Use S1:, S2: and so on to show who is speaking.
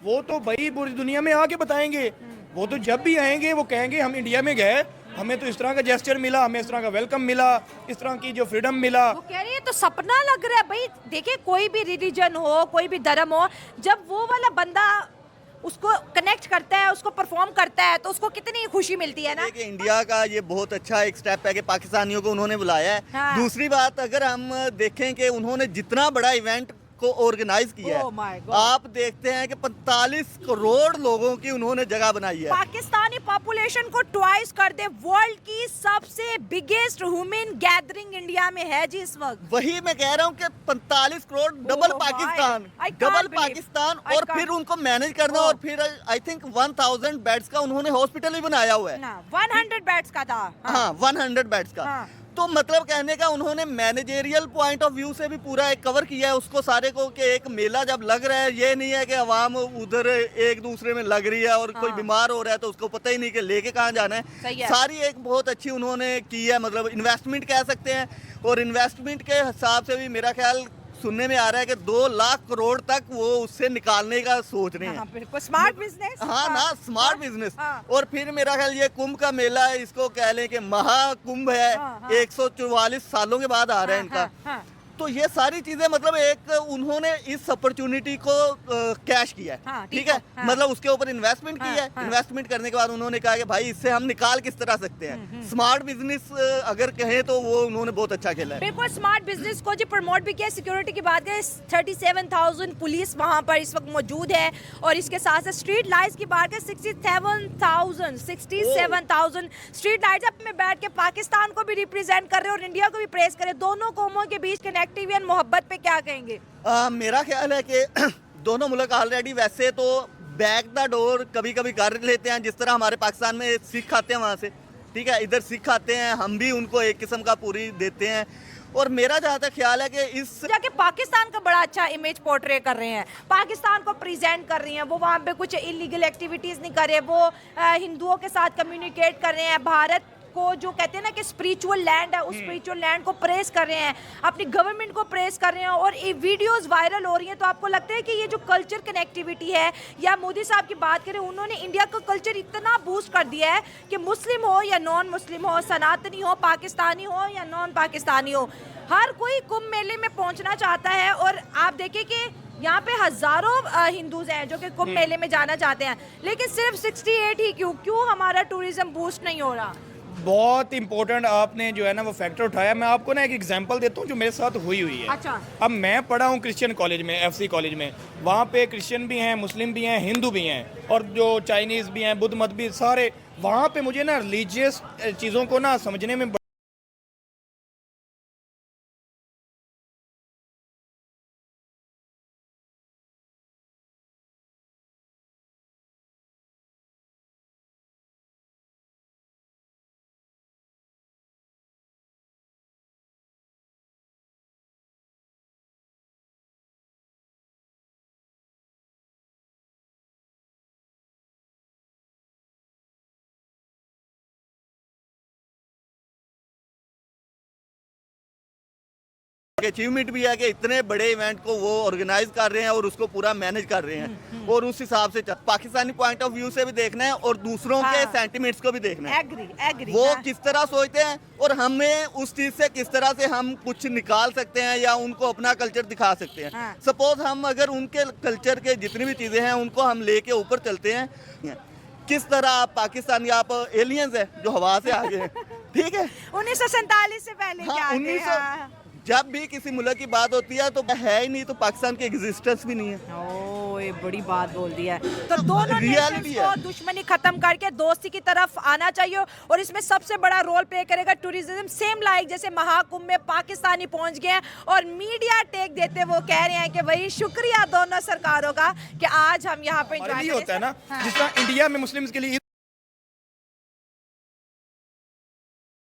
S1: वो तो भाई पूरी दुनिया में आके बताएंगे। वो तो जब भी आएंगे वो कहेंगे हम इंडिया में गए, हमें तो इस तरह का जेस्चर मिला, हमें इस तरह का वेलकम मिला, इस तरह की जो फ्रीडम मिला।
S2: वो कह रही है तो सपना लग रहा है भाई। देखिए कोई भी रिलीजन हो, कोई भी धर्म हो, जब वो वाला बंदा उसको कनेक्ट करता है, उसको परफॉर्म करता है, तो उसको कितनी खुशी मिलती है ना।
S3: देखिए इंडिया का ये बहुत अच्छा एक स्टेप है कि पाकिस्तानियों को उन्होंने बुलाया है।
S2: हाँ।
S3: दूसरी बात, अगर हम देखें कि उन्होंने जितना बड़ा इवेंट को ऑर्गेनाइज किया
S2: Oh my
S3: है,
S2: God।
S3: आप देखते हैं कि 45 करोड़ लोगों की उन्होंने जगह बनाई है।
S2: पाकिस्तानी पॉपुलेशन को ट्वाइस कर दे। वर्ल्ड की सबसे बिगेस्ट ह्यूमन गैदरिंग इंडिया में है जी इस वक्त।
S3: वही मैं कह रहा हूँ कि 45 crore double
S2: Oh
S3: Pakistan,
S2: my, I can't
S3: double
S2: believe,
S3: Pakistan,
S2: I
S3: और
S2: can't।
S3: फिर उनको मैनेज करना, और फिर आई थिंक 1000 बेड्स का उन्होंने हॉस्पिटल भी बनाया हुआ है।
S2: ना 100 बेड्स का था।
S3: हाँ 100 बेड्स का।
S2: हाँ।
S3: तो मतलब कहने का उन्होंने मैनेजेरियल पॉइंट ऑफ व्यू से भी पूरा एक कवर किया है उसको सारे को, कि एक मेला जब लग रहा है, ये नहीं है कि आवाम उधर एक दूसरे में लग रही है और कोई
S2: हाँ।
S3: बीमार हो रहा है तो उसको पता ही नहीं कि लेके कहाँ जाना
S2: सही
S3: है।
S2: है।
S3: सारी एक बहुत अच्छी उन्होंने की है, मतलब इन्वेस्टमेंट कह सकते हैं। और इन्वेस्टमेंट के हिसाब से भी मेरा ख्याल सुनने में आ रहा है कि 2 लाख करोड़ तक वो उससे निकालने का सोच रहे हैं।
S2: हाँ, बिल्कुल स्मार्ट बिजनेस।
S3: हाँ ना, स्मार्ट बिजनेस।
S2: हाँ।
S3: और फिर मेरा ख्याल ये कुंभ का मेला है, इसको कह लें कि महाकुंभ है।
S2: हाँ, हाँ।
S3: 144 सालों के बाद आ रहा है इनका।
S2: हाँ, हाँ।
S3: तो ये सारी चीजें मतलब एक उन्होंने इस अपॉर्चुनिटी को कैश किया है।
S2: हाँ,
S3: ठीक है।
S2: हाँ।
S3: मतलब उसके ऊपर इन्वेस्टमेंट की
S2: हाँ,
S3: है।
S2: हाँ।
S3: इन्वेस्टमेंट करने के बाद उन्होंने कहा कि भाई इससे हम निकाल किस तरह सकते हैं। स्मार्ट बिजनेस अगर कहें तो वो उन्होंने बहुत अच्छा खेला है।
S2: बिल्कुल स्मार्ट बिजनेस को जी प्रमोट भी किया। सिक्योरिटी की बात करें, 37,000 पुलिस वहां पर इस वक्त मौजूद है। और इसके साथ साथ स्ट्रीट लाइट्स की बात करें, 67,000 स्ट्रीट लाइट्स अब में बैठ के पाकिस्तान को भी रिप्रेजेंट कर रहे हैं और इंडिया को भी प्रेस करे। दोनों कौमों के बीच कनेक्टिविटी एंड मोहब्बत पे क्या कहेंगे?
S3: मेरा ख्याल है कि दोनों मुल्क ऑलरेडी वैसे तो बैक द डोर कभी कभी कर लेते हैं, जिस तरह हमारे पाकिस्तान में सिख आते हैं वहाँ से। ठीक है, इधर सिख आते हैं, हम भी उनको एक किस्म का पूरी देते हैं। और मेरा जहाँ तक ख्याल है कि इस
S2: जाके पाकिस्तान का बड़ा अच्छा इमेज पोर्ट्रे कर रहे हैं, पाकिस्तान को प्रेजेंट कर रही हैं। वो वहाँ पे कुछ इलीगल एक्टिविटीज नहीं कर रहे, वो हिंदुओं के साथ कम्युनिकेट कर रहे हैं। भारत को जो कहते हैं ना कि स्पिरिचुअल लैंड है, उस स्पिरिचुअल लैंड को प्रेस कर रहे हैं, अपनी गवर्नमेंट को प्रेस कर रहे हैं। और ये वीडियोस वायरल हो रही हैं। तो आपको लगता है कि ये जो कल्चर कनेक्टिविटी है, या मोदी साहब की बात करें, उन्होंने इंडिया का कल्चर इतना बूस्ट कर दिया है कि मुस्लिम हो या नॉन मुस्लिम हो, सनातनी हो, पाकिस्तानी हो या नॉन पाकिस्तानी हो, हर कोई कुंभ मेले में पहुंचना चाहता है। और आप देखिए कि यहाँ पे हजारों हिंदूज हैं जो कि कुंभ मेले में जाना चाहते हैं, लेकिन सिर्फ 68 ही क्यों हमारा टूरिज्म बूस्ट नहीं हो रहा?
S1: बहुत इंपॉर्टेंट आपने जो है ना वो फैक्टर उठाया। मैं आपको ना एक एग्जांपल देता हूँ जो मेरे साथ हुई है।
S2: अच्छा।
S1: अब मैं पढ़ा हूँ क्रिश्चियन कॉलेज में, FC कॉलेज में। वहाँ पे क्रिश्चियन भी हैं, मुस्लिम भी हैं, हिंदू भी हैं, और जो चाइनीज़ भी हैं, बुद्ध मत भी, सारे। वहाँ पे मुझे ना रिलीजियस चीज़ों को ना समझने में
S3: अचीवमेंट भी है कि इतने बड़े इवेंट को वो ऑर्गेनाइज कर रहे हैं और उसको पूरा मैनेज कर रहे हैं। और उस हिसाब से पाकिस्तानी पॉइंट ऑफ व्यू से भी देखना है और दूसरों के
S2: हाँ।
S3: सेंटिमेंट्स को भी देखना है।
S2: एग्री
S3: वो किस तरह सोचते हैं और हमें उस चीज से किस तरह से हम कुछ निकाल सकते हैं या उनको अपना कल्चर दिखा सकते हैं।
S2: हाँ।
S3: सपोज हम अगर उनके कल्चर के जितनी भी चीजें हैं उनको हम लेके ऊपर चलते हैं, किस तरह आप पाकिस्तानी, आप एलियंस है जो हवा से आगे हैं। ठीक है,
S2: 1947 से पहले
S3: हाँ,
S2: क्या
S3: 1900 जब भी किसी मुल्क की बात होती है तो है ही नहीं, तो पाकिस्तान की एग्जिस्टेंस भी नहीं है।
S2: ओ, ये बड़ी बात बोल दी है। तो दोनों
S3: रियलिटी
S2: नेशंस को दुश्मनी खत्म करके दोस्ती की तरफ आना चाहिए। और इसमें सबसे बड़ा रोल प्ले करेगा टूरिज्म। सेम लाइक जैसे महाकुंभ में पाकिस्तानी पहुंच गए हैं और मीडिया टेक देते वो कह रहे हैं कि भाई शुक्रिया दोनों सरकारों का कि आज हम यहाँ पे
S1: हमारे लिए होता है ना, जिस तरह इंडिया में मुस्लिम्स के लिए